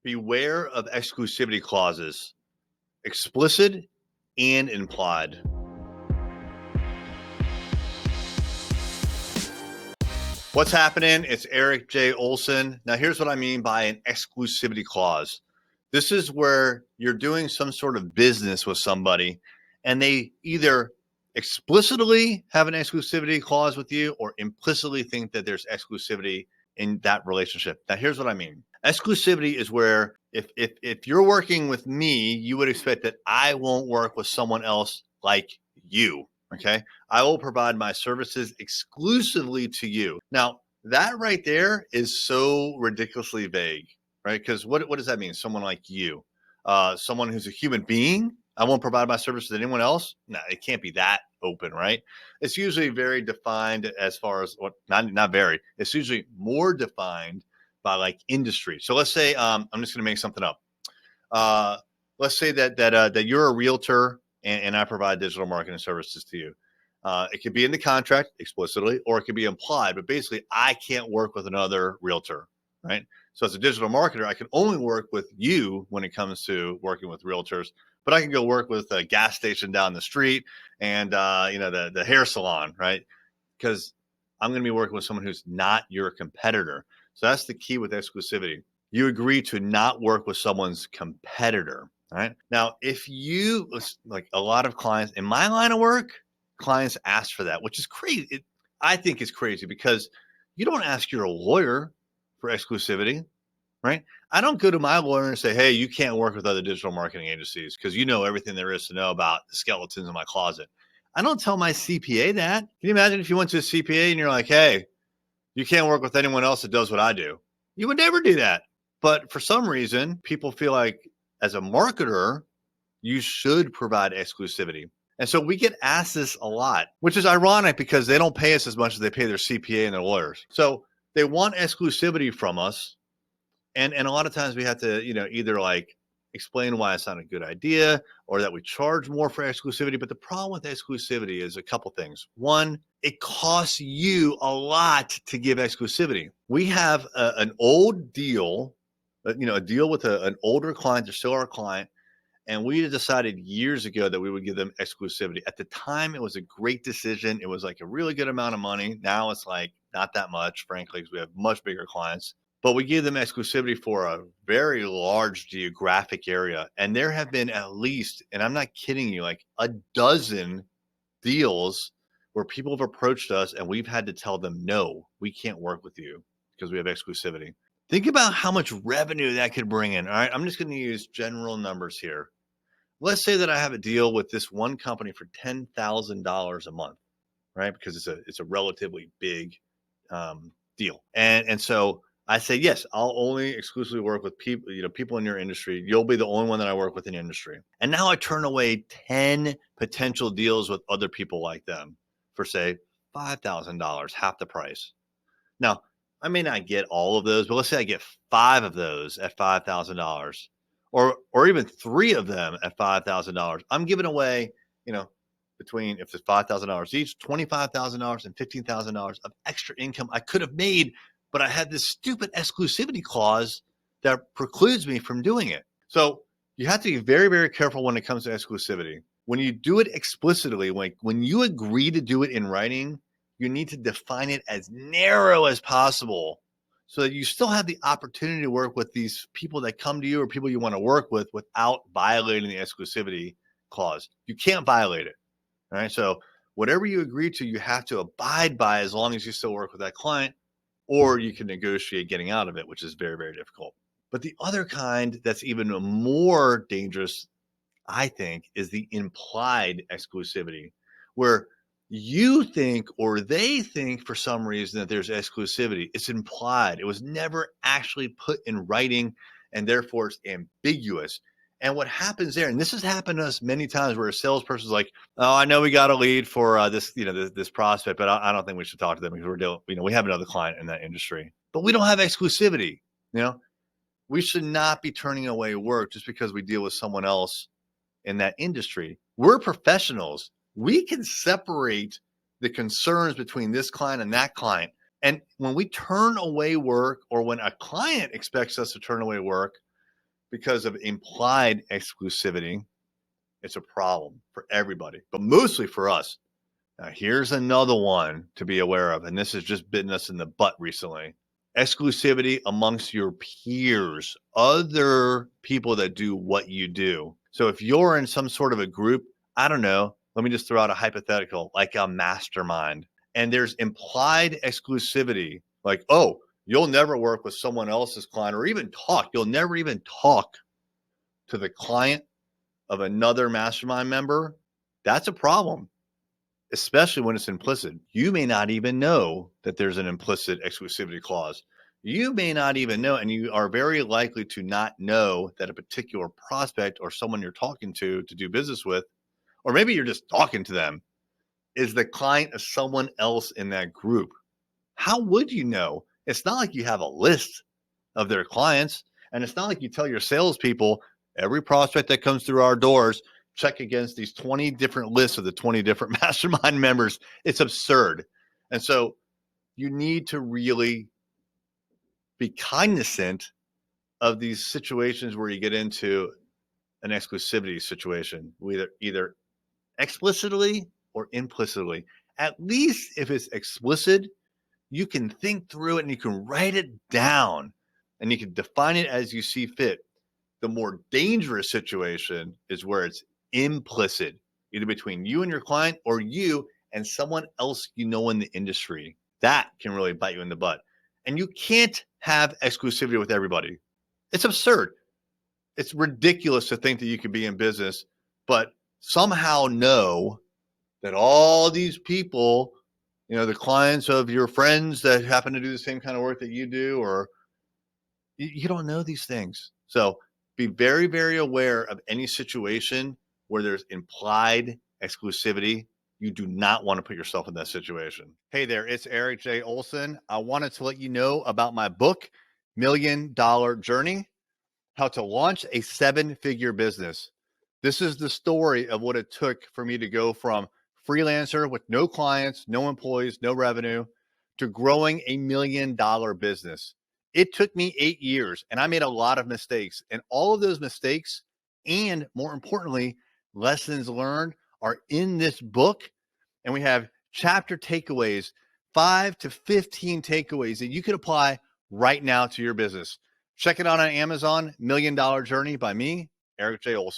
Beware of exclusivity clauses, explicit and implied. What's happening? It's Erik J. Olson. Now, here's what I mean by an exclusivity clause. This is where you're doing some sort of business with somebody, and they either explicitly have an exclusivity clause with you or implicitly think that there's exclusivity in that relationship. Now, here's what I mean. Exclusivity is where if you're working with me, you would expect that I won't work with someone else like you. Okay. I will provide my services exclusively to you. Now, that right there is so ridiculously vague, right? Because what does that mean? Someone like you, someone who's a human being, I won't provide my services to anyone else. No, it can't be that open, right? It's usually very defined as far as what, not very. It's usually more defined by like industry. So let's say I'm just going to make something up. Let's say that you're a realtor and I provide digital marketing services to you. It could be in the contract explicitly, or it could be implied, but basically I can't work with another realtor, right? So as a digital marketer, I can only work with you when it comes to working with realtors, but I can go work with a gas station down the street and, the hair salon, right? Because I'm going to be working with someone who's not your competitor. So that's the key with exclusivity. You agree to not work with someone's competitor, right? Now, if you, like a lot of clients in my line of work, clients ask for that, which is crazy. I think it's crazy because you don't ask your lawyer for exclusivity, right? I don't go to my lawyer and say, hey, you can't work with other digital marketing agencies because you know everything there is to know about the skeletons in my closet. I don't tell my CPA that. Can you imagine if you went to a CPA and you're like, hey, you can't work with anyone else that does what I do? You would never do that. But for some reason, people feel like as a marketer, you should provide exclusivity. And so we get asked this a lot, which is ironic because they don't pay us as much as they pay their CPA and their lawyers. So they want exclusivity from us. And a lot of times we have to, either like explain why it's not a good idea or that we charge more for exclusivity. But the problem with exclusivity is a couple things. One, it costs you a lot to give exclusivity. We have an old deal, a deal with an older client. They're still our client. And we decided years ago that we would give them exclusivity. At the time, it was a great decision. It was like a really good amount of money. Now it's like not that much, frankly, because we have much bigger clients. But we gave them exclusivity for a very large geographic area. And there have been at least, and I'm not kidding you, like a dozen deals where people have approached us and we've had to tell them, no, we can't work with you because we have exclusivity. Think about how much revenue that could bring in. All right. I'm just going to use general numbers here. Let's say that I have a deal with this one company for $10,000 a month, right? Because it's a relatively big deal. And so I say, yes, I'll only exclusively work with people, people in your industry. You'll be the only one that I work with in the industry. And now I turn away 10 potential deals with other people like them for say $5,000, half the price. Now, I may not get all of those, but let's say I get 5 of those at $5,000 or even 3 of them at $5,000. I'm giving away, between, if it's $5,000 each, $25,000 and $15,000 of extra income I could have made, but I had this stupid exclusivity clause that precludes me from doing it. So you have to be very, very careful when it comes to exclusivity. When you do it explicitly, when you agree to do it in writing, you need to define it as narrow as possible so that you still have the opportunity to work with these people that come to you or people you want to work with without violating the exclusivity clause. You can't violate it. All right. So whatever you agree to, you have to abide by as long as you still work with that client, or you can negotiate getting out of it, which is very, very difficult. But the other kind that's even more dangerous, I think, is the implied exclusivity, where you think or they think for some reason that there's exclusivity. It's implied. It was never actually put in writing, and therefore it's ambiguous. And what happens there, and this has happened to us many times, where a salesperson's like, "Oh, I know we got a lead for this, this prospect, but I don't think we should talk to them because we're dealing, we have another client in that industry, but we don't have exclusivity. We should not be turning away work just because we deal with someone else in that industry. We're professionals. We can separate the concerns between this client and that client. And when we turn away work, or when a client expects us to turn away work, because of implied exclusivity, it's a problem for everybody, but mostly for us. Now, here's another one to be aware of, and this has just bitten us in the butt recently. Exclusivity amongst your peers, other people that do what you do. So if you're in some sort of a group, I don't know, let me just throw out a hypothetical, like a mastermind, and there's implied exclusivity, like, oh, you'll never work with someone else's client or even talk. You'll never even talk to the client of another mastermind member. That's a problem, especially when it's implicit. You may not even know that there's an implicit exclusivity clause. You may not even know, and you are very likely to not know that a particular prospect or someone you're talking to do business with, or maybe you're just talking to them, is the client of someone else in that group. How would you know? It's not like you have a list of their clients, and it's not like you tell your salespeople, every prospect that comes through our doors, check against these 20 different lists of the 20 different mastermind members. It's absurd. And so you need to really be cognizant of these situations where you get into an exclusivity situation, either explicitly or implicitly. At least if it's explicit, you can think through it and you can write it down and you can define it as you see fit. The more dangerous situation is where it's implicit, either between you and your client or you and someone else you know in the industry. That can really bite you in the butt. And you can't have exclusivity with everybody. It's absurd. It's ridiculous to think that you could be in business, but somehow know that all these people, the clients of your friends that happen to do the same kind of work that you do, or you don't know these things. So be very, very aware of any situation where there's implied exclusivity. You do not want to put yourself in that situation. Hey there, it's Erik J. Olson. I wanted to let you know about my book, $1 Million Journey: How to Launch a 7-Figure Business. This is the story of what it took for me to go from freelancer with no clients, no employees, no revenue, to growing a $1 million business. It took me 8 years and I made a lot of mistakes. And all of those mistakes, and more importantly, lessons learned, are in this book. And we have chapter takeaways, 5 to 15 takeaways that you can apply right now to your business. Check it out on Amazon, $1 Million Journey by me, Erik J. Olson.